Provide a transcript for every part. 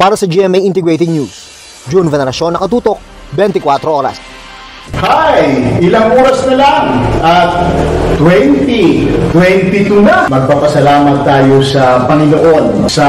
Para sa GMA Integrated News, June Veneracion, nakatutok, 24 oras. Hi! Ilang oras na lang at 2022 na. Magpapasalamat tayo sa Panginoon sa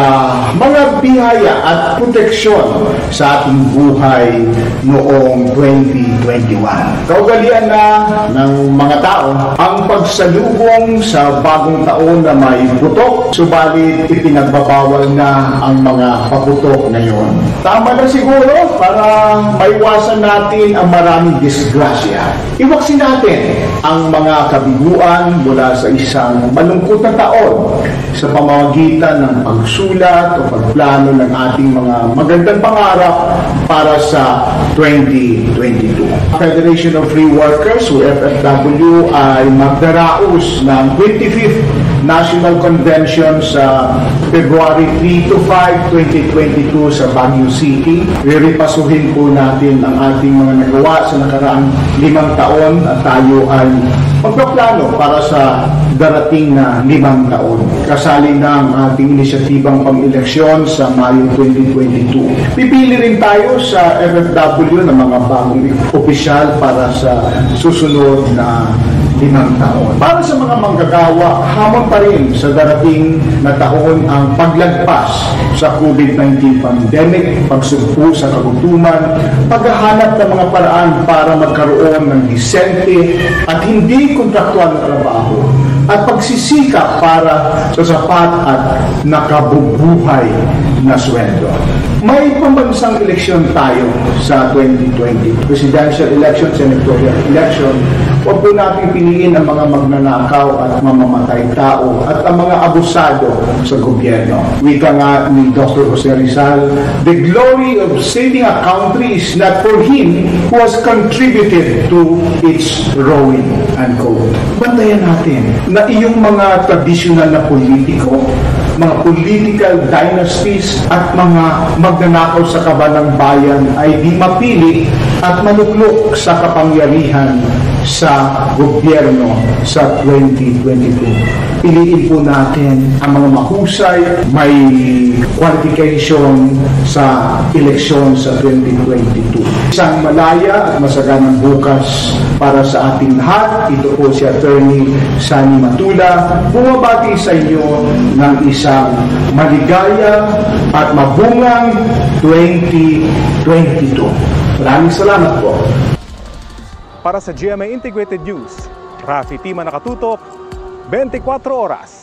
mga biyaya at proteksyon sa ating buhay noong 2021. Kaugalian na ng mga tao ang pagsalubong sa bagong taon na may putok, subalit ipinagbabawal na ang mga paputok ngayon. Tama na siguro para maiwasan natin ang maraming disgrasya. Iwaksin natin ang mga kabiguan mula sa isang malungkot na taon sa pamamagitan ng pagsulat o pagplano ng ating mga magandang pangarap para sa 2022. Federation of Free Workers o FFW ay magdaraos ng 25th National Convention sa February 3 to 5, 2022 sa Baguio City. Riripasuhin po natin ang ating mga nagawa sa nakaraang 5 taon at tayo ay magpaplano para sa darating na 5 taon. Kasali na ang ating inisyatibang pang-eleksyon sa Mayo 2022. Pipili rin tayo sa FFW ng mga bagong opisyal para sa susunod na 5 taon. Para sa mga manggagawa, hamon pa rin sa darating na taon ang paglagpas sa COVID-19 pandemic, pagsugpo sa kagutuman, paghahanap ng mga paraan para magkaroon ng disente at hindi kontraktual na trabaho, at pagsisikap para sa sapat at nakabubuhay na sweldo. May pambansang eleksyon tayo sa 2020. Presidential election, senatorial election. Huwag po natin piliin ang mga magnanakaw at mamamatay tao at ang mga abusado sa gobyerno. Wika nga ni Dr. Jose Rizal, the glory of saving a country is not for him who has contributed to its ruin, unquote. Bantayan natin na iyong mga tradisyonal na politiko, mga political dynasties at mga magnanakaw sa kaban ng bayan ay di mapili at maluklok sa kapangyarihan sa gobyerno sa 2022. Piliin po natin ang mga mahusay, may qualification sa eleksyon sa 2022. Isang malaya at masaganang bukas para sa ating lahat. Ito po si Attorney Sunny Matula, bumabati sa inyo ng isang maligaya at mabungang 2022. Maraming salamat po. Para sa GMA Integrated News, Rafi Tima, nakatutok, 24 oras.